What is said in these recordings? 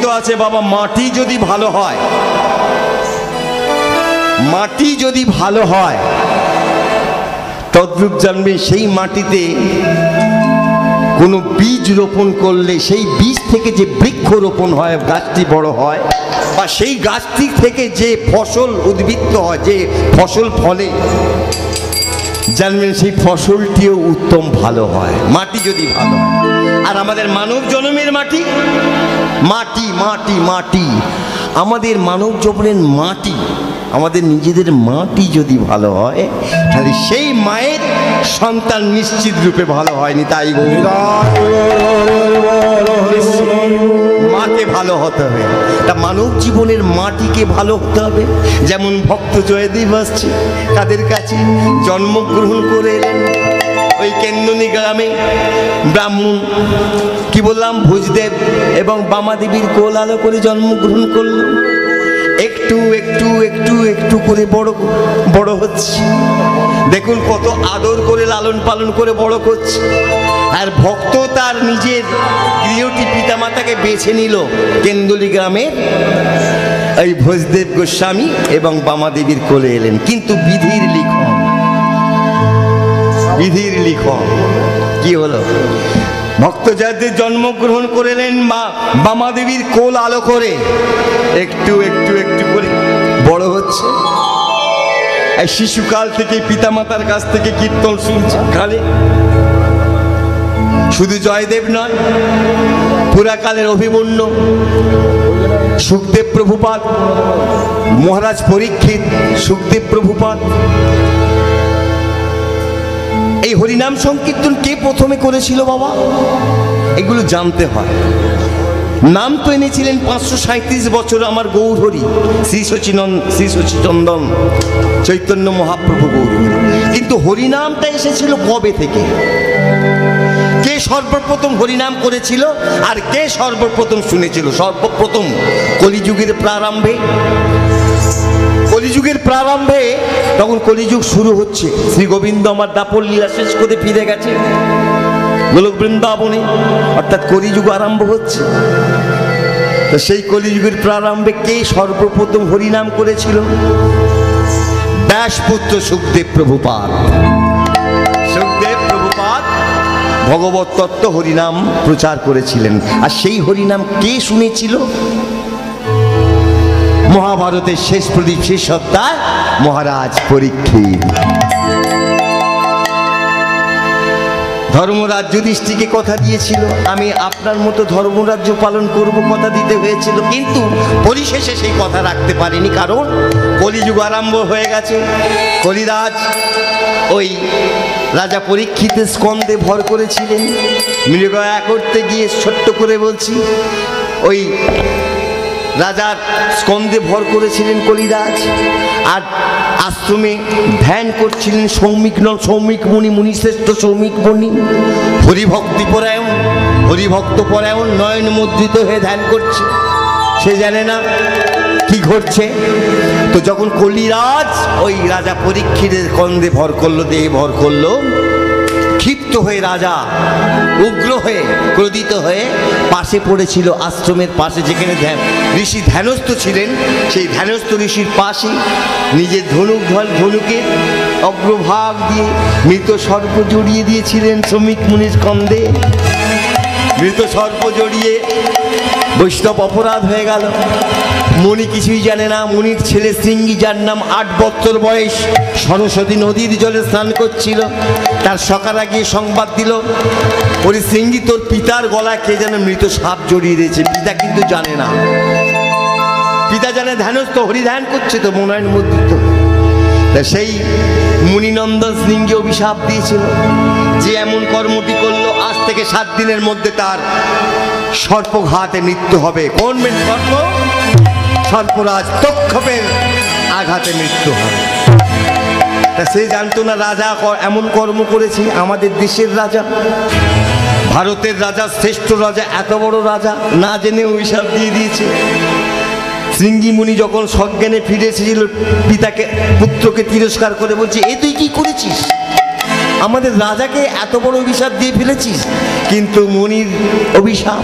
কথিত আছে বাবা, মাটি যদি ভালো হয়, মাটি যদি ভালো হয় তদ্রূপ জানবে সেই মাটিতে কোনো বীজ রোপণ করলে সেই বীজ থেকে যে বৃক্ষ রোপণ হয়, গাছটি বড় হয়, বা সেই গাছটি থেকে যে ফসল উদ্ভিন্ন হয়, যে ফসল ফলে, জানবেন সেই ফসলটিও উত্তম ভালো হয়, মাটি যদি ভালো হয়। আর আমাদের মানব জন্মের মাটি, মাটি মাটি মাটি আমাদের মানব জন্মের মাটি, আমাদের নিজেদের মাটি যদি ভালো হয় তাহলে সেই মায়ের সন্তান নিশ্চিত রূপে ভালো হয়নি। তাই মাকে ভালো হতে হবে, তা মানব জীবনের মাটিকে ভালো হতে হবে। যেমন ভক্ত জয়দেব আসছে, তাদের কাছে জন্মগ্রহণ করে এলেন ওই কেন্দনী গ্রামে। ব্রাহ্মণ কি বললাম, ভোজদেব এবং বামাদেবীর কোল আলো করে জন্মগ্রহণ করল। একটু একটু একটু একটু করে বড় হচ্ছে, দেখুন কত আদর করে লালন পালন করে বড় করছে। আর ভক্ত তার নিজের গৃহটি পিতামাতাকে বেছে নিল কেন্দুলি গ্রামের এই ভোজদেব গোস্বামী এবং বামাদেবীর কোলে এলেন। কিন্তু বিধির লিখন, বিধির লিখন কি হলো, ভক্ত জয়দেব জন্মগ্রহণ করলেন বামাদেবীর কোল আলো করে, একটু একটু একটু করে বড় হচ্ছে। এই শিশুকাল থেকে পিতামাতার কাছ থেকে কীর্তন শুনছে কালে। শুধু জয়দেব নয়, পুরাকালের অভিমন্য সুখদেব প্রভুপাদ, মহারাজ পরীক্ষিত, সুখদেব প্রভুপাদ। এই হরিনাম সংকীর্তন কে প্রথমে করেছিল বাবা, এগুলো জানতে হয়। নাম তো এনেছিলেন 537 বছর আমার গৌর হরি, শ্রী সচিচন্দন চৈতন্য মহাপ্রভু গৌর হরি। কিন্তু হরিনামটা এসেছিল কবে থেকে, কে সর্বপ্রথম হরিনাম করেছিল আর কে সর্বপ্রথম শুনেছিল? সর্বপ্রথম কলিযুগের প্রারম্ভে, কলিযুগের প্রারম্ভে তখন কলিযুগ শুরু হচ্ছে। শ্রী গোবিন্দ আমার দাপর লীলা শেষ করে ফিরে গেছে গোলক বৃন্দাবনে, অর্থাৎ কলিযুগ আরম্ভ হচ্ছে। তো সেই কলিযুগের প্রারম্ভে কে সর্বপ্রথম হরিনাম করেছিল? ব্যাসপুত্র সুখদেব প্রভুপাদ। সুখদেব প্রভুপাদ ভগবত তত্ত্ব হরিনাম প্রচার করেছিলেন। আর সেই হরিনাম কে শুনেছিল? মহাভারতের শেষ প্রদীপ, শেষ সত্তার মহারাজ পরীক্ষিত। ধর্মরাজ যুধিষ্ঠিরকে কথা দিয়েছিল, আমি আপনার মতো ধর্মরাজ্য পালন করব, কথা দিতে হয়েছিল। কিন্তু পরিশেষে সেই কথা রাখতে পারেনি, কারণ কলিযুগ আরম্ভ হয়ে গেছে। কলিরাজ ওই রাজা পরীক্ষিতের স্কন্ধে ভর করেছিলেন। মৃগয়া করতে গিয়ে ছোট্ট করে বলছি, ওই রাজার স্কন্ধে ভর করেছিলেন কলিরাজ। আর আশ্রমে ধ্যান করছিলেন সৌমিক মুনি, মুনিশ্রেষ্ঠ সৌমিক মুনি, হরিভক্তি পরায়ণ, হরিভক্ত পরায়ণ, নয়ন মুদ্রিত হয়ে ধ্যান করছে। সে জানে না কি ঘটছে। তো যখন কলিরাজ ওই রাজা পরীক্ষিতের স্কন্ধে ভর করলো, দেহে ভর করলো, ক্ষিপ্ত হয়ে রাজা উগ্র হয়ে ক্রোধিত হয়ে পাশে পড়েছিল, আশ্রমের পাশে যেখানে ঋষি ধ্যানস্থ ছিলেন, সেই ধ্যানস্থ ঋষির পাশে নিজের ধনুকে অগ্রভাগ দিয়ে মৃত সর্প জড়িয়ে দিয়েছিলেন শ্রমিক মুনির স্কন্ধে। মৃত সর্প জড়িয়ে বৈষ্ণব অপরাধ হয়ে গেল। মুনি কিছুই জানে না। মুনির ছেলে শৃঙ্গি, যার নাম 8 বছর বয়স, সরস্বতী নদীর জলে স্নান করছিল। তার সকারা গিয়ে সংবাদ দিল, ওরে শৃঙ্গি, তোর পিতার গলা কে যেন মৃত সাপ জড়িয়ে দিয়েছে। পিতা কিন্তু জানে না। পিতা জানে ধ্যানস্থ, হরিধ্যান করছে তো মনয়ন মুদ্রিত। সেই মুনিনন্দন শৃঙ্গি অভিশাপ দিয়েছিল, যে এমন কর্মটি করলো আজ থেকে 7 দিনের মধ্যে তার সর্পঘাতে মৃত্যু হবে। কোন সর্প? সর্পরাজ তক্ষপের আঘাতে মৃত্যু হবে। তা সে জানতো না রাজা এমন কর্ম করেছে। আমাদের দেশের রাজা, ভারতের রাজা, শ্রেষ্ঠ রাজা, এত বড় রাজা না জেনে অভিশাপ দিয়ে দিয়েছে। শৃঙ্গি মুনি যখন সজ্ঞানে ফিরে এসেছিল, পিতাকে পুত্রকে তিরস্কার করে বলছে, এ তুই কি করেছিস? আমাদের রাজাকে এত বড় অভিশাপ দিয়ে ফেলেছিস। কিন্তু মুনির অভিশাপ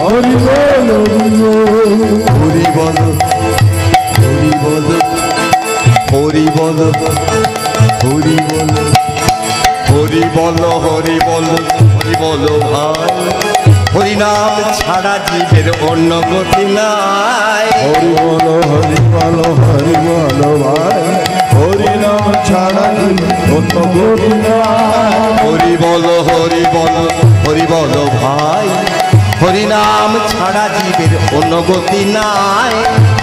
হরি বল হরি বল হরি বল হরি বল হরি বল হরি বল হরি বল হরি বল ভাই হরি নাম ছাড়া জীবের অন্য গতি নাই হরি বল হরি বল হরি বল ভাই হরি নাম ছাড়া অন্য গতি নাই হরি বল হরি বল হরি বল ভাই হরি নাম ছাড়া জীবের অন্য গতি নাই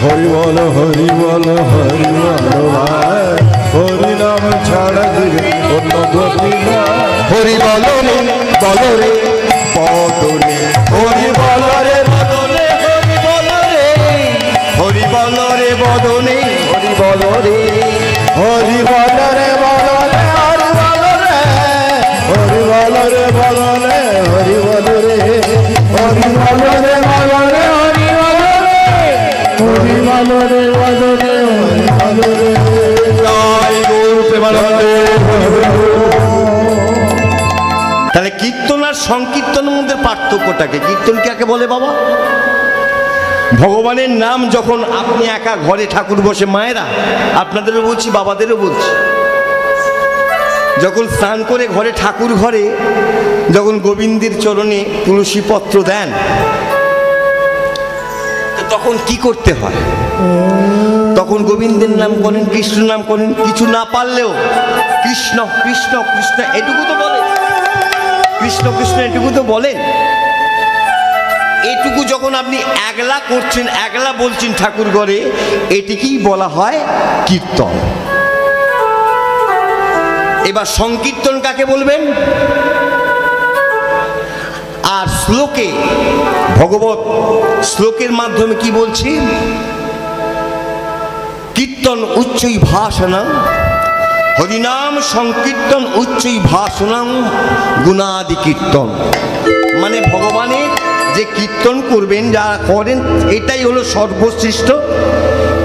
হরি বল হরি বল হরি বল ভাই হরি নাম ছাড়া জীবে অন্য গতি নাই হরি বল রে বল রে পদরে হরি বল রে বদনে হরি বল রে হরি বল রে বদনে হরি বল রে হরি বল রে বল রে হরি বল রে হরি বল রে বল রে হরি বল রে হরি বল রে বল রে হরি বল রে হরি বল রে বল রে হরি বল রে জয় গৌর প্রেমানন্দে। তাহলে কীর্তন আর সংকীর্তনের মধ্যে পার্থক্যটাকে, কীর্তন কাকে বলে বাবা? ভগবানের নাম যখন আপনি একা ঘরে ঠাকুর বসে, মায়েরা আপনাদেরও বলছি বাবাদেরও বলছি, যখন স্নান করে ঘরে ঠাকুর ঘরে যখন গোবিন্দের চরণে তুলসী পত্র দেন, তখন কি করতে হয়? তখন গোবিন্দের নাম করেন, কৃষ্ণ নাম করেন, কিছু না পারলেও কৃষ্ণ কৃষ্ণ কৃষ্ণ এটুকু তো বলে, কৃষ্ণ কৃষ্ণ এটুকু তো বলেন। এটুকু যখন আপনি একলা করছেন, একলা বলছেন ঠাকুর ঘরে, এটিকেই বলা হয় কীর্তন। এবার সংকীর্তন কাকে বলবেন? আর শ্লোকে, ভগবত শ্লোকের মাধ্যমে কি বলছি? কীর্তন উচ্চৈ ভাষণম হরিনাম সংকীর্তন উচ্চৈ ভাষণম গুণাদি কীর্তন। মানে ভগবানের যে কীর্তন করবেন, যারা করেন, এটাই হলো সর্বশ্রেষ্ঠ,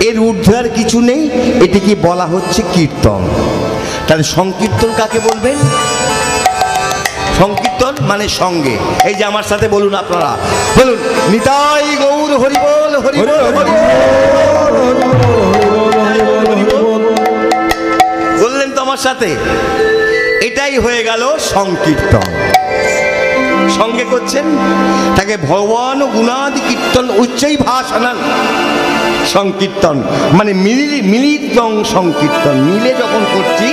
এর ঊর্ধ্বে আর কিছু নেই, এটিকে বলা হচ্ছে কীর্তন। তাহলে সংকীর্তন কাকে বলবেন? সংকীর্তন মানে সঙ্গে। এই যে আমার সাথে বলুন, আপনারা বলুন, নিতাই গৌর হরিবল হরিবল বললেন তো আমার সাথে? এটাই হয়ে গেল সংকীর্তন। সঙ্গে করছেন তাকে ভগবান গুণাদি কীর্তন উচ্চৈ ভাষণান সংকীর্তন, মানে মিলিত সংকীর্তন, মিলে যখন করছি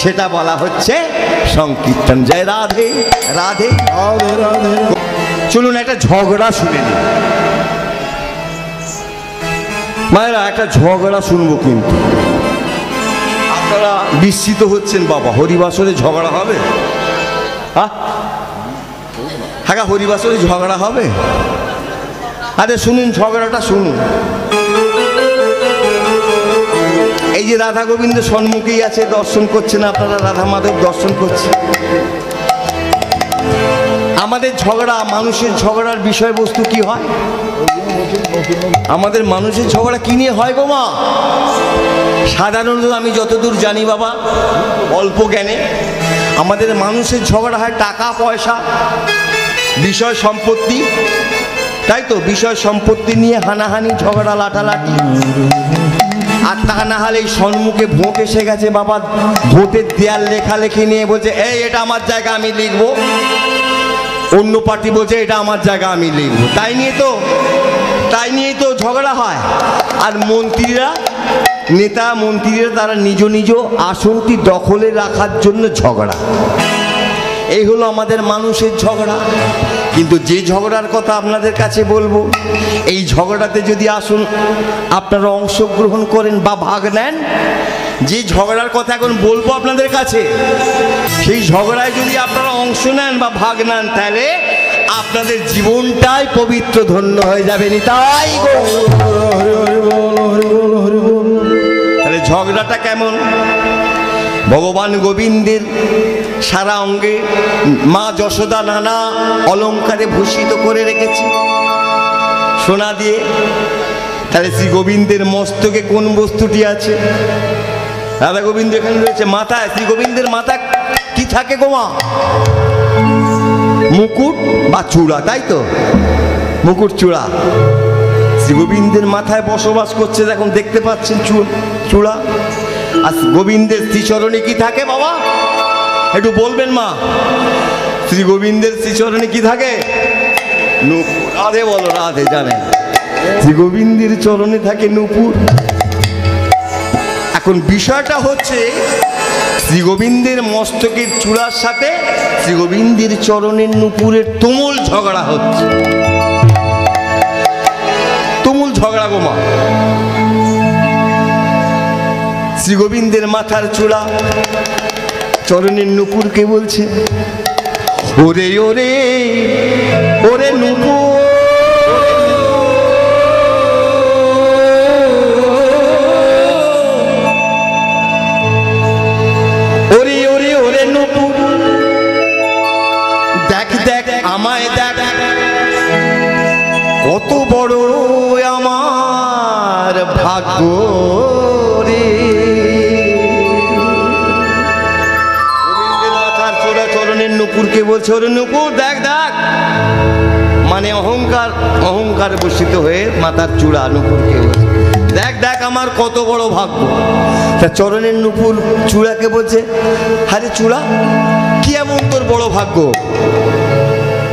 সেটা বলা হচ্ছে সংকীর্তন। জয় রাধে রাধে রাধে রাধে। চলুন একটা ঝগড়া শুনে নিই। মায়েরা একটা ঝগড়া শুনবো, কিন্তু আপনারা বিস্মিত হচ্ছেন, বাবা হরিবাসরে ঝগড়া হবে? হ্যাঁ, হরিবাসরে ঝগড়া হবে? আরে শুনুন, ঝগড়াটা শুনুন। এই যে রাধা গোবিন্দ সম্মুখেই আছে, দর্শন করছেন আপনারা, রাধা মাধব দর্শন করছে। আমাদের ঝগড়া, মানুষের ঝগড়ার বিষয়বস্তু কি হয়? আমাদের মানুষের ঝগড়া কি নিয়ে হয় গো মা? সাধারণত আমি যতদূর জানি বাবা, অল্প জ্ঞানে, আমাদের মানুষের ঝগড়া হয় টাকা পয়সা, বিষয় সম্পত্তি, তাই তো? বিষয় সম্পত্তি নিয়ে হানাহানি, ঝগড়া, লাঠালাঠি। আর তা না হলে এই সম্মুখে ভোট এসে গেছে বাবা, ভোটের দেয়াল লেখালেখি নিয়ে বলছে এই এটা আমার জায়গা আমি লিখবো, অন্য পার্টি বলছে এটা আমার জায়গা আমি লিখবো, তাই নিয়েই তো ঝগড়া হয়। আর মন্ত্রীরা, নেতা মন্ত্রীরা, তারা নিজ নিজ আসনটি দখলে রাখার জন্য ঝগড়া। এই হলো আমাদের মানুষের ঝগড়া। কিন্তু যে ঝগড়ার কথা আপনাদের কাছে বলবো, এই ঝগড়াতে যদি আসুন আপনারা অংশগ্রহণ করেন বা ভাগ নেন, যে ঝগড়ার কথা এখন বলবো আপনাদের কাছে, সেই ঝগড়ায় যদি আপনারা অংশ নেন বা ভাগ নেন, তাহলে আপনাদের জীবনটাই পবিত্র ধন্য হয়ে যাবে। তাই তাহলে ঝগড়াটা কেমন? ভগবান গোবিন্দের সারা অঙ্গে মা যশোদা নানা অলঙ্কারে ভূষিত করে রেখেছে সোনা দিয়ে। তাহলে শ্রী গোবিন্দের মস্তকে কোন বস্তুটি আছে? রাধা গোবিন্দ এখানে রয়েছে মাথায়। শ্রী গোবিন্দের মাথা কি থাকে গো মা? মুকুট বা চূড়া, তাই তো? মুকুট চূড়া শ্রী গোবিন্দের মাথায় বসবাস করছে, দেখুন দেখতে পাচ্ছেন চূড়া। আর গোবিন্দের শ্রীচরণে কি থাকে বাবা? একটু বলবেন মা, শ্রী গোবিন্দের শ্রীচরণে কি থাকে? নূপুর। রাধে বলো, রাধে। জানেন শ্রী গোবিন্দের চরণে থাকে নূপুর। এখন বিষয়টা হচ্ছে, শ্রী গোবিন্দের মস্তকের চূড়ার সাথে শ্রী গোবিন্দের চরণের নূপুরের তুমুল ঝগড়া হচ্ছে। তুমুল ঝগড়া গো মা। শ্রী গোবিন্দের মাথার চূড়া চরণের নূপুরকে বলছে ওরে ওরে ওরে নূপুর, ওরে ওরে ওরে নূপুর, দেখ দেখ আমায় দেখ, কত বড় আমার ভাগ্য রে। গোবিন্দের মাথার চূড়া চরণের নূপুরকে বলছে ওরে নূপুর দেখ দেখ, মানে অহংকার বসিত হয়ে মাথার চূড়া নূপুরকে বলছে দেখ দেখ আমার কত বড় ভাগ্য। তা চরণের নূপুর চূড়াকে বলছে আরে চূড়া, কি এমন তোর বড় ভাগ্য?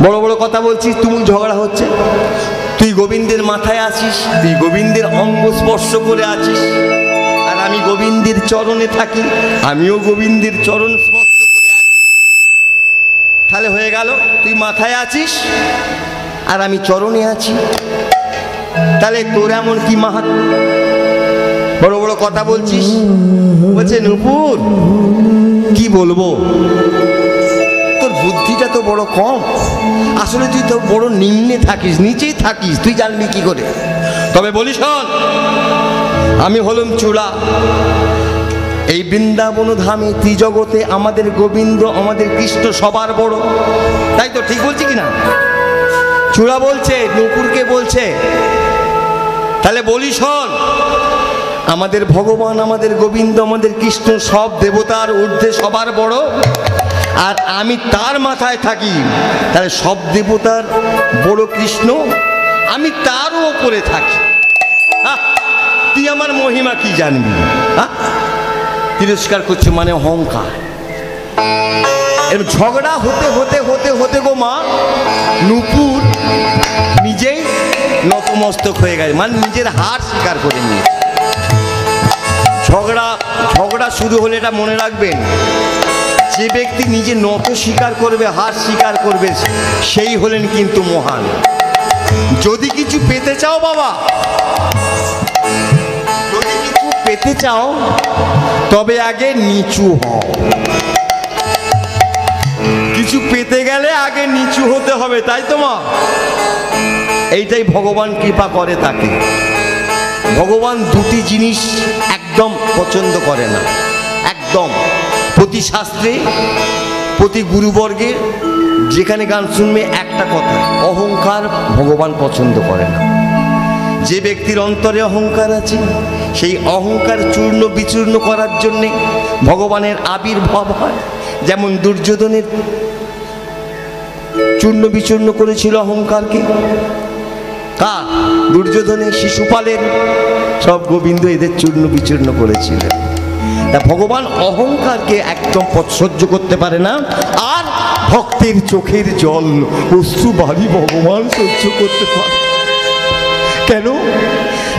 বড় বড় কথা বলছিস, তুমুল ঝগড়া হচ্ছে। তুই গোবিন্দের মাথায় আছিস, তুই গোবিন্দের অঙ্গ স্পর্শ করে আছিস, আর আমি গোবিন্দের চরণে থাকি, আমিও গোবিন্দের চরণ স্পর্শ করে আছি। তাহলে হয়ে গেল, তুই মাথায় আছিস আর আমি চরণে আছি। তাহলে তোর এমন কি মাহাত্ম্য? বড় বড় কথা বলছিস। বলছে নূপুর কি বলবো, তোর বুদ্ধিটা তো বড় কম। আসলে তুই তো বড় নিম্নে থাকিস, নিচেই থাকিস, তুই জানবি কি করে? তবে বলিস শোন, আমি হলাম চূড়া। এই বৃন্দাবন ধামে ত্রিজগতে আমাদের গোবিন্দ, আমাদের কৃষ্ণ সবার বড়, তাই তো? ঠিক বলছি কিনা? চূড়া বলছে, নূপুরকে বলছে। তাহলে বলি শোন, আমাদের ভগবান, আমাদের গোবিন্দ, আমাদের কৃষ্ণ সব দেবতার ঊর্ধ্বে সবার বড়, আর আমি তার মাথায় থাকি। তাহলে সব দেবতার বড় কৃষ্ণ, আমি তারও ওপরে থাকি। তুই আমার মহিমা কি জানবি? তিরস্কার করছে, মানে অহংকার। ঝগড়া হতে হতে হতে হতে গো মা, নূপুর নিজেই নতমস্তক হয়ে গেছে, মানে নিজের হার স্বীকার করে নিয়ে। ঝগড়া শুরু হলে এটা মনে রাখবেন, যে ব্যক্তি নিজে নত স্বীকার করবে, হার স্বীকার করবে, সেই হলেন কিন্তু মহান। যদি কিছু পেতে চাও বাবা, পেতে চাও তবে আগে নিচু হও। কিছু পেতে গেলে আগে নিচু হতে হবে, তাই তো মা? এইটাই ভগবান কৃপা করে তাকে। ভগবান দুটি জিনিস একদম পছন্দ করে না, একদম। প্রতি শাস্ত্রে প্রতি গুরুবর্গে যেখানে গান শুনবে একটা কথা, অহংকার ভগবান পছন্দ করে না। যে ব্যক্তির অন্তরে অহংকার আছে সেই অহংকার চূর্ণ বিচূর্ণ করার জন্যে ভগবানের আবির্ভাব হয়। যেমন দুর্যোধনের চূর্ণ বিচূর্ণ করেছিল অহংকারকে। কার? দুর্যোধনের, শিশুপালের, সব গোবিন্দ এদের চূর্ণ বিচূর্ণ করেছিল। তা ভগবান অহংকারকে একদম সহ্য করতে পারে না। আর ভক্তের চোখের জল অশ্রু বাড়ি ভগবান সহ্য করতে পারে। কেন?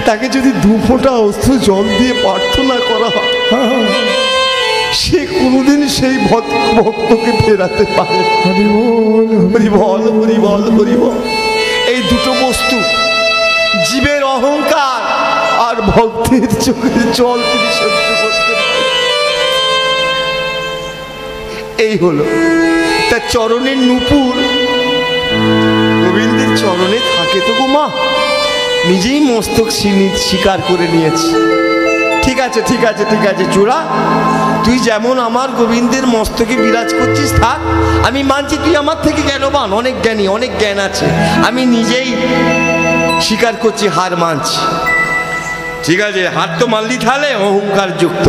তাকে যদি দু ফোঁটা অশ্রু জল দিয়ে প্রার্থনা করা হয়, সে কোনোদিন সেই ভক্তকে ফেরাতে পারে। হরি বল, হরি বল, হরি বল, হরি বল। এই দুটো বস্তু, জীবের অহংকার আর ভক্তের চোখের জল, তিনি সহ্য করতে পারে। এই হলো তার চরণের নূপুর। গোবিন্দের চরণে থাকে তো গো মা, নিজেই মস্তক স্বীকার করে নিয়েছে। ঠিক আছে, ঠিক আছে, ঠিক আছে চূড়া, তুই যেমন আমার গোবিন্দের মস্তকে বিরাজ করছিস থাক, আমি মানছি তুই আমার থেকে জ্ঞানবান, অনেক জ্ঞানী, অনেক জ্ঞান আছে, আমি নিজেই স্বীকার করছি, হার মানছি। ঠিক আছে, হার তো মানলি তাহলে অহংকার যুক্ত।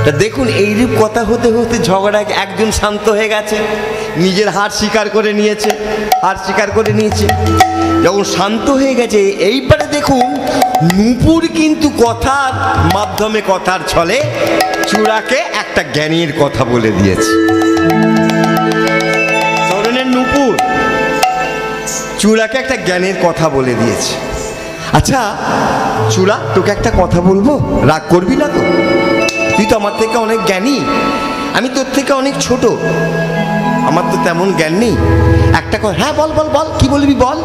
তা দেখুন, এইরূপ কথা হতে হতে ঝগড়া, একজন শান্ত হয়ে গেছে, নিজের হার স্বীকার করে নিয়েছে, হার স্বীকার করে নিয়েছে। যখন শান্ত হয়ে গেছে, এইবারে দেখুন নূপুর কিন্তু কথার মাধ্যমে, কথার ছলে চূড়াকে একটা জ্ঞানীর কথা বলে দিয়েছে। চরণের নূপুর চূড়াকে একটা জ্ঞানের কথা বলে দিয়েছে। আচ্ছা চূড়া, তোকে একটা কথা বলবো, রাগ করবি না তো? তুই তো আমার থেকে অনেক জ্ঞানী, আমি তোর থেকে অনেক ছোট, আমার তো তেমন জ্ঞান নেই। একটা কথা, হ্যাঁ বল বল বল, কি বলবি বল,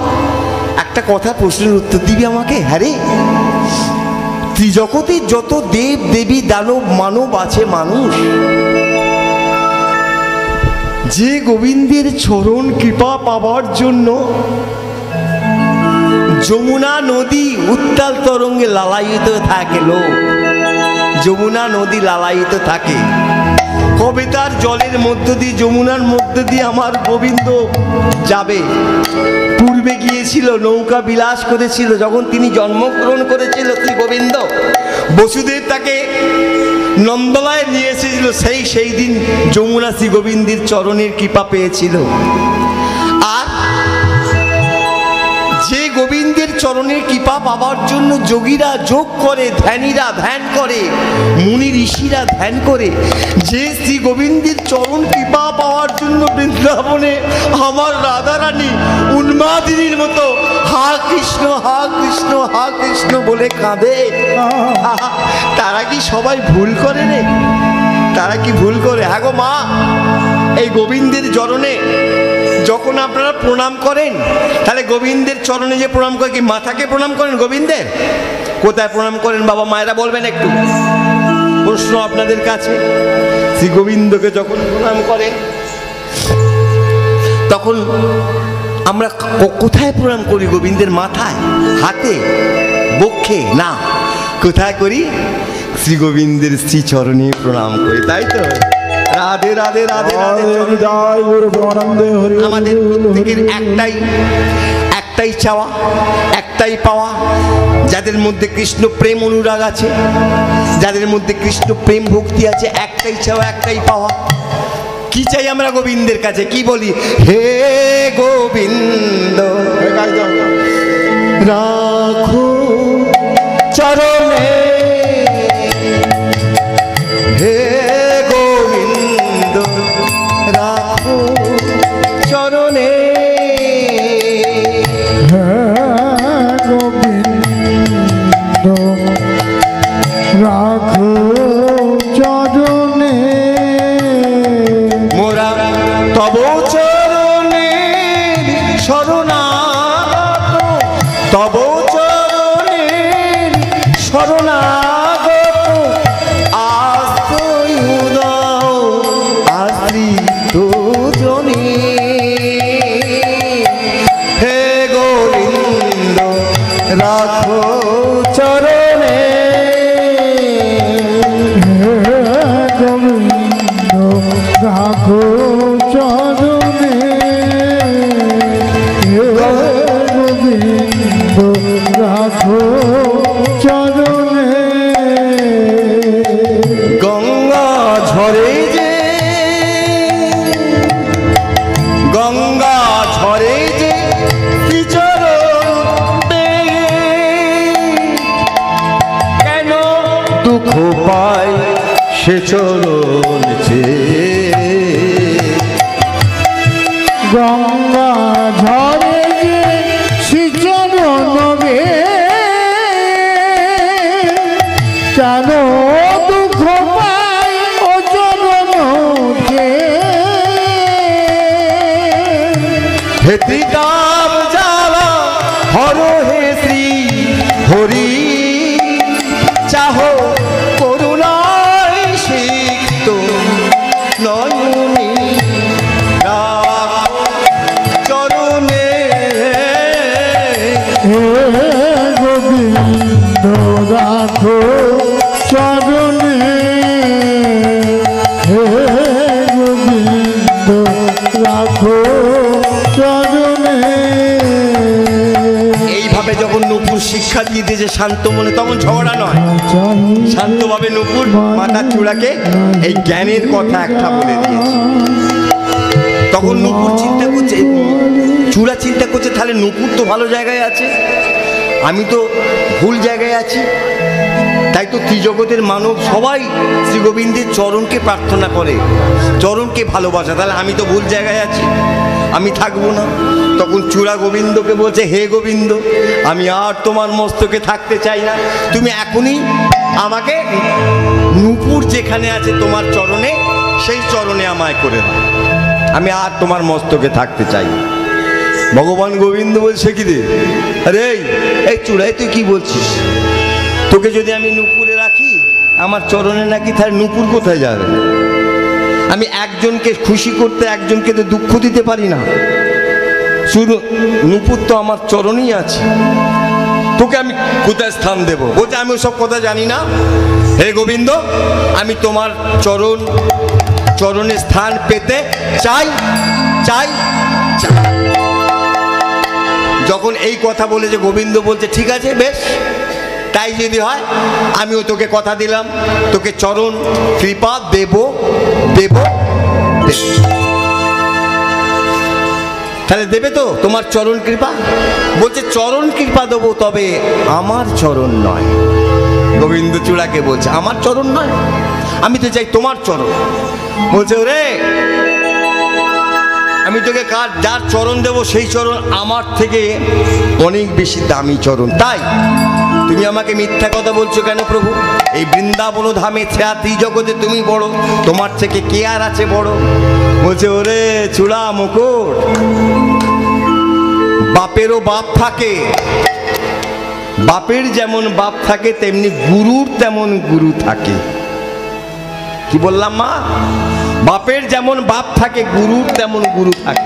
একটা কথা, প্রশ্নের উত্তর দিবি আমাকে। হ্যাঁ রে, ত্রিজগতে যত দেব দেবী দানব মানব আছে মানুষ, যে গোবিন্দের চরণ কৃপা পাবার জন্য যমুনা নদী উত্তাল তরঙ্গে লালায়িত থাকে, লোক যমুনা নদী লালায়িত থাকে, কবে তার জলের মধ্য দিয়ে, যমুনার মধ্য দিয়ে আমার গোবিন্দ যাবে? পূর্বে গিয়েছিল, নৌকা বিলাস করেছিল, যখন তিনি জন্মগ্রহণ করেছিল শ্রী গোবিন্দ, বসুদেব তাকে নন্দলায় নিয়ে এসেছিল, সেই দিন যমুনা শ্রী গোবিন্দের চরণের কৃপা পেয়েছিল। আর যে গোবিন্দের চরণের কৃপা পাবার জন্য যোগীরা যোগ করে, ধ্যানীরা ধ্যান করে, মুনি ঋষিরা ধ্যান করে, যে শ্রী গোবিন্দের চরণ কৃপা পাওয়ার জন্য বৃন্দাবনে আমার রাধারানী উন্মাদিনীর মতো হা কৃষ্ণ হা কৃষ্ণ হা কৃষ্ণ বলে কাঁদে, তারা কি সবাই ভুল করে রে? তারা কি ভুল করে? হ্যাঁ গো মা, এই গোবিন্দের চরণে যখন আপনারা প্রণাম করেন, তাহলে গোবিন্দের চরণে যে প্রণাম করে, কি মাথাকে প্রণাম করেন গোবিন্দের? কোথায় প্রণাম করেন বাবা মায়েরা বলবেন একটু? প্রশ্ন আপনাদের কাছে। শ্রী গোবিন্দকে যখন প্রণাম করেন তখন আমরা কোথায় প্রণাম করি? গোবিন্দের মাথায়, হাতে, বক্ষে? না, কোথায় করি? শ্রী গোবিন্দের শ্রী চরণে প্রণাম করি, তাই তো? রাধে রাধে রাধে রাধে। আমাদের প্রত্যেকের একটাই চাওয়া, একটাই পাওয়া, যাদের মধ্যে কৃষ্ণ প্রেম অনুরাগ আছে, যাদের মধ্যে কৃষ্ণ প্রেম ভক্তি আছে, একটাই চাওয়া, একটাই পাওয়া। কি চাই আমরা গোবিন্দের কাছে? কি বলি? হে গোবিন্দ রাখো চরণে, হে গোবিন্দ রাখো চরণে, গোবিন্দ রাখো চরণে, মোরা তব চরণে শরণাগত, তব চরণে শরণাগত। পাই সে চরণ চেয়ে। গঙ্গা ঝরে যে শ্রীচরণ গে কেন দুঃখ পাই ও চরণ কে। হে ত্রিকাল জ্বালা হর হে শ্রী হরি চাহ করুণায় সিক্ত নয়নি চরণে। হে গোবিন্দ রাখো চরণে, হে গোবিন্দ রাখো চরণে। এইভাবে যখন নূপুর শিক্ষা দিয়ে দিয়েছে শান্ত মনে, তখন ঝগড়া নয়, শান্তভাবে নূপুর মাতার চূড়াকে এই জ্ঞানের কথা একটা বলে দিয়েছে। তখন নূপুর চিন্তা করছে, চূড়া চিন্তা করছে তাহলে নূপুর তো ভালো জায়গায় আছে, আমি তো ভুল জায়গায় আছি। তাই তো ত্রিজগতের মানব সবাই শ্রী গোবিন্দের চরণকে প্রার্থনা করে, চরণকে ভালোবাসা, তাহলে আমি তো ভুল জায়গায় আছি, আমি থাকবো না। তখন চূড়া গোবিন্দকে বলছে, হে গোবিন্দ, আমি আর তোমার মস্তকে থাকতে চাই না, তুমি এখনই আমাকে নূপুর যেখানে আছে তোমার চরণে, সেই চরণে আমায় করে দাও, আমি আর তোমার মস্তকে থাকতে চাই না। ভগবান গোবিন্দ বলছে, কি রে, আরে এই চূড়ায় তুই কি বলছিস? তোকে যদি আমি নূপুরে রাখি আমার চরণে নাকি, তাহলে নূপুর কোথায় যাবে? আমি একজনকে খুশি করতে একজনকে তো দুঃখ দিতে পারি না, শুধু নূপুর তো আমার চরণেই আছে, তোকে আমি কোথায় স্থান দেব? বলছে, আমি ওসব কথা জানি না, হে গোবিন্দ, আমি তোমার চরণে স্থান পেতে চাই চাই চাই। যখন এই কথা বলেছে, গোবিন্দ বলছে, ঠিক আছে, বেশ, তাই যদি হয় আমিও তোকে কথা দিলাম, তোকে চরণ কৃপা দেব দেব দেব। তাহলে দেবে তো তোমার চরণ কৃপা? বলছে, চরণ কৃপা দেবো, তবে আমার চরণ নয়। গোবিন্দ চূড়াকে বলছে, আমার চরণ নয়, আমি তো চাই তোমার চরণ। বলছে, ওরে, আমি তোকে যার চরণ দেব সেই চরণ আমার থেকে অনেক বেশি দামি চরণ, তাই তুমি আমাকে মিথ্যা কথা বলছো কেন প্রভু? এই বৃন্দাবন ধামে খ্যাতি জগতে তুমি বড়, তোমার থেকে কে আর আছে বড়? বলছে, ওরে চূড়া মুকুট, বাপেরও বাপ থাকে, বাপের যেমন বাপ থাকে তেমনি গুরুর তেমন গুরু থাকে। কি বললাম মা? বাপের যেমন বাপ থাকে, গুরুর তেমন গুরু থাকে।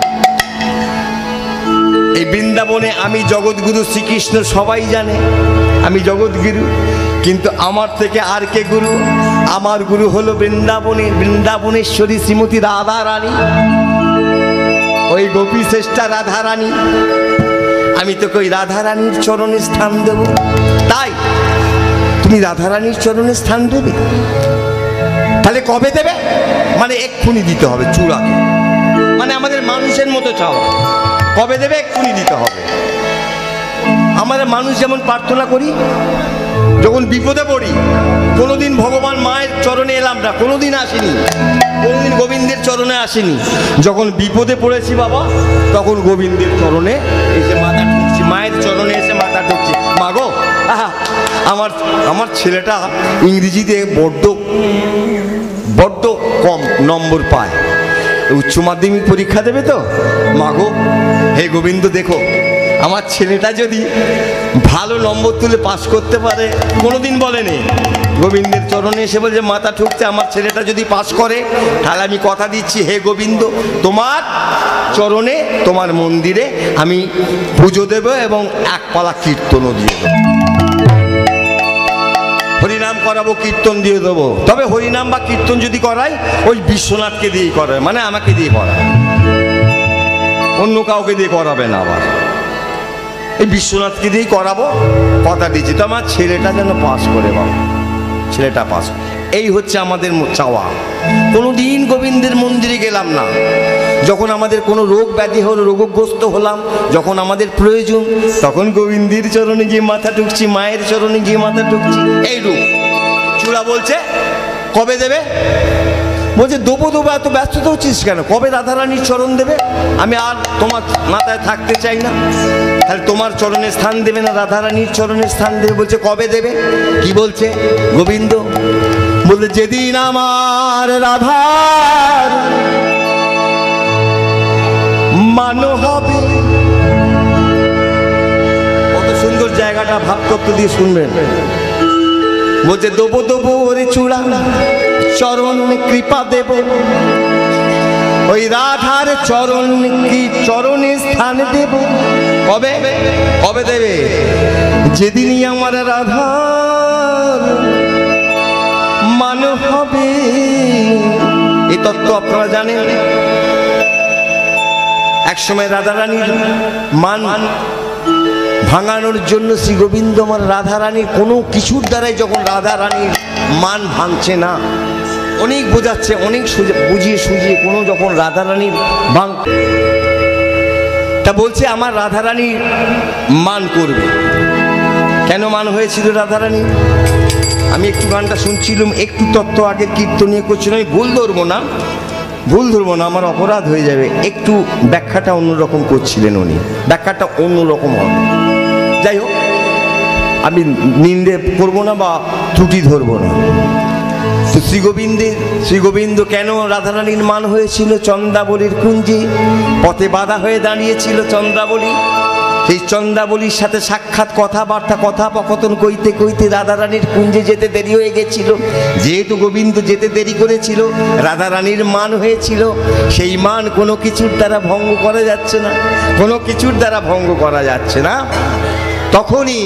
এই বৃন্দাবনে আমি জগৎগুরু শ্রীকৃষ্ণ সবাই জানে, আমি জগৎগুরু, কিন্তু আমার থেকে আর কে গুরু? আমার গুরু হলো বৃন্দাবনেশ্বরী শ্রীমতী রাধা রানী, ওই গোপী শ্রেষ্ঠা রাধা রানী। আমি তোকে ওই রাধা রানীর চরণে স্থান দেব, তাই তুমি রাধা রানীর চরণে স্থান দেবে। তাহলে কবে দেবে? মানে এক্ষুনি দিতে হবে চূড়াকে, মানে আমাদের মানুষের মতো চাওয়া। কবে দেবে? এক্ষুনি দিতে হবে। আমাদের মানুষ যেমন প্রার্থনা করি, যখন বিপদে পড়ি, কোনোদিন ভগবান মায়ের চরণে এলাম না, কোনোদিন আসিনি, কোনোদিন গোবিন্দের চরণে আসিনি। যখন বিপদে পড়েছি বাবা, তখন গোবিন্দের চরণে এসে মাথা ঠুকছি, মায়ের চরণে এসে মাথা ঠুকছি। মা গো, আমার ছেলেটা ইংরেজিতে বড্ড কম নম্বর পায়, উচ্চ মাধ্যমিক পরীক্ষা দেবে তো, মা গো, হে গোবিন্দ, দেখো আমার ছেলেটা যদি ভালো নম্বর তুলে পাস করতে পারে। কোনোদিন বলেনি, গোবিন্দের চরণে এসে বলছে, মাথা ঠুকছে, আমার ছেলেটা যদি পাস করে, তাহলে আমি কথা দিচ্ছি, হে গোবিন্দ, তোমার চরণে, তোমার মন্দিরে আমি পুজো দেব এবং এক পালা কীর্তনও দিয়ে দেবো, হরিনাম করাবো, কীর্তন দিয়ে দেবো। তবে হরিনাম বা কীর্তন যদি করাই, ওই বিশ্বনাথকে দিয়েই করায়, মানে আমাকে দিয়ে করায়, অন্য কাউকে দিয়ে করাবে না। আবার এই বিশ্বনাথকে দিয়েই করাবো, কথা দিচ্ছি। তো আমার ছেলেটা যেন পাস করে বাবা, ছেলেটা পাস। এই হচ্ছে আমাদের চাওয়া। কোনোদিন গোবিন্দের মন্দিরে গেলাম না, যখন আমাদের কোনো রোগ ব্যাধি হলো, রোগগ্রস্ত হলাম, যখন আমাদের প্রয়োজন, তখন গোবিন্দের চরণে গিয়ে মাথা ঠুকছি, মায়ের চরণে গিয়ে মাথা ঠুকছি। এই রূপ চূড়া বলছে কবে দেবে? বলছে দেবো দেবো, এত ব্যস্ত হচ্ছিস কেন? কবে রাধারানীর চরণ দেবে? আমি আর তোমার মাথায় থাকতে চাই না। তাহলে তোমার চরণে স্থান দেবে না রাধারানীর চরণে স্থান দেবে? বলছে কবে দেবে? কি বলছে গোবিন্দ? বলছে যেদিন আমার রাধার মান হবে। কত সুন্দর জায়গাটা ভাবতত্ত্ব দিয়ে শুনবেন। বলছে দেবো দেবো ওরে চূড়া, চরণ কৃপা দেব, ওই রাধার চরণ কি চরণে স্থান দেব। কবে? কবে দেবে? যেদিনই আমার রাধার মান হবে। এই তত্ত্ব আপনারা জানেন। একসময় রাধারানীর মান ভাঙানোর জন্য শ্রী গোবিন্দ আমার রাধারানীর কোনো কিছুর দ্বারাই যখন রাধারানীর মান ভাঙছে না, অনেক বোঝাচ্ছে, অনেক বুঝিয়ে সুঝিয়ে কোনো যখন রাধারানীর ভাঙ, তা বলছে আমার রাধারানীর মান করবে। কেন মান হয়েছিল রাধারানী? আমি একটু গানটা শুনছিলাম, একটু তত্ত্ব আগে কীর্তনীয় করছিলাম। আমি ভুল ধরবো না, ভুল ধরবো না, আমার অপরাধ হয়ে যাবে। একটু ব্যাখ্যাটা অন্যরকম করছিলেন উনি, ব্যাখ্যাটা অন্যরকম হবে। যাই হোক, আমি নিন্দে করবো না বা ত্রুটি ধরবো না। তো শ্রীগোবিন্দ কেন রাধারানীর মান হয়েছিল? চন্দ্রাবলীর কুঞ্জে পথে বাধা হয়ে দাঁড়িয়েছিল চন্দ্রাবলী। সেই চন্দ্রাবলীর সাথে সাক্ষাৎ কথাবার্তা কথোপকথন কইতে কইতে রাধারানীর কুঞ্জে যেতে দেরি হয়ে গেছিল। যেহেতু গোবিন্দ যেতে দেরি করেছিল, রাধারানীর মান হয়েছিল। সেই মান কোনো কিছুর দ্বারা ভঙ্গ করা যাচ্ছে না, কোনো কিছুর দ্বারা ভঙ্গ করা যাচ্ছে না। তখনই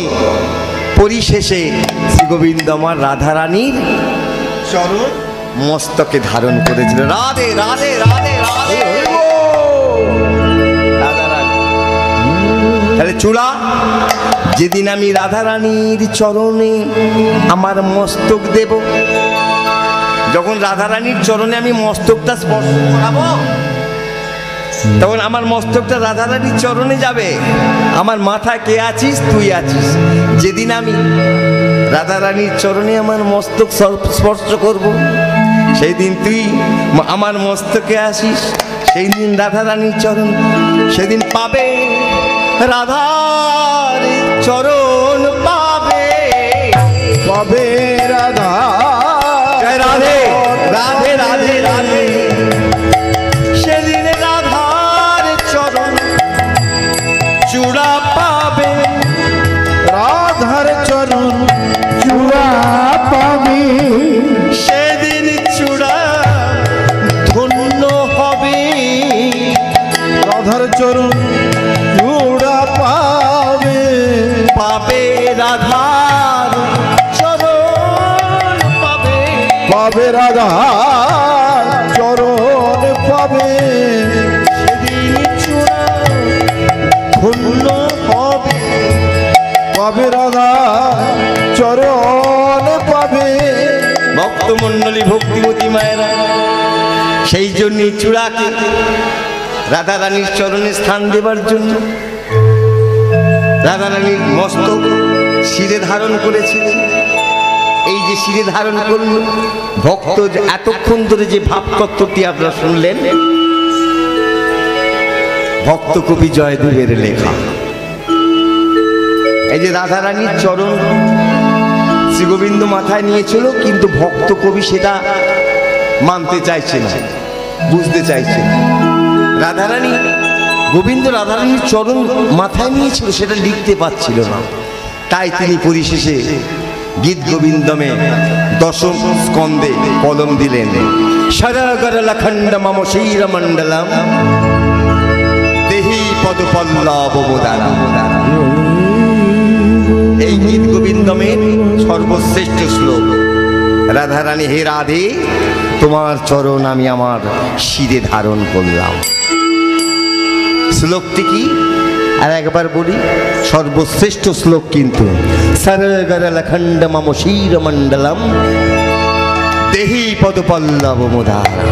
পরিশেষে শ্রীগোবিন্দ আমার রাধারানীর চরণ মস্তকে ধারণ করেছিল। রাধে রাধে রাধে রাধে। তাহলে চূড়া, যেদিন আমি রাধারানীর চরণে আমার মস্তক দেব, যখন রাধারানীর চরণে আমি মস্তকটা স্পর্শ করাবো, তখন আমার মস্তকটা রাধারানীর চরণে যাবে। আমার মাথায় কে আছিস? তুই আছিস। যেদিন আমি রাধারানীর চরণে আমার মস্তক স্পর্শ করব, সেই দিন তুই আমার মস্তকে আসিস। সেই দিন রাধারানীর চরণ, সেদিন পাবে রাধার চরণ পাবে, পাবে রাধা। রাধে রাধে রাধে রাধে। সেদিন রাধার চরণ চূড়া পাবে, রাধার চরণ চূড়া পাবে। সেদিন চূড়া ধন্য হবে। রাধার চরণ চূড়া পাবে, পাবে রাধার চরণ পাবে, পাবে রাধার চরণ পাবে। সেদিন চূড়া ধন্য হবে, পাবে রাধার চরণ পাবে। ভক্তমণ্ডলী ভক্তিমতী মায়েরা, সেই জন্যই চূড়াকে রাধারানীর চরণে স্থান দেবার জন্য রাধারানীর মস্তক শিরে ধারণ করেছিলেন। এই যে শিরে ধারণ করল, ভক্ত এতক্ষণ ধরে যে ভাবতত্ত্বটি আপনারা শুনলেন, ভক্ত কবি জয়দেবের লেখা। এই যে রাধারানীর চরণ শ্রীগোবিন্দ মাথায় নিয়েছিল, কিন্তু ভক্ত কবি সেটা মানতে চাইছে না, বুঝতে চাইছে না। রাধারানী, গোবিন্দ রাধারানীর চরণ মাথায় নিয়েছিল, সেটা লিখতে পারছিল না। তাই তিনি পরিশেষে গীত গোবিন্দমে দশম স্কন্ধে কলম দিলেন। সরগরলখণ্ড মম শিরমণ্ডলম দেহি পদপল্লব মোদারা। এই গীত গোবিন্দমের সর্বশ্রেষ্ঠ শ্লোক। রাধারানী, হে রাধে, তোমার চরণ আমি আমার শিরে ধারণ করলাম। শ্লোকটি কি আর একবার বলি, সর্বশ্রেষ্ঠ শ্লোক কিন্তু। সরগরলখণ্ড মম শিরমণ্ডলম দেহি পদপল্লব মোদারা।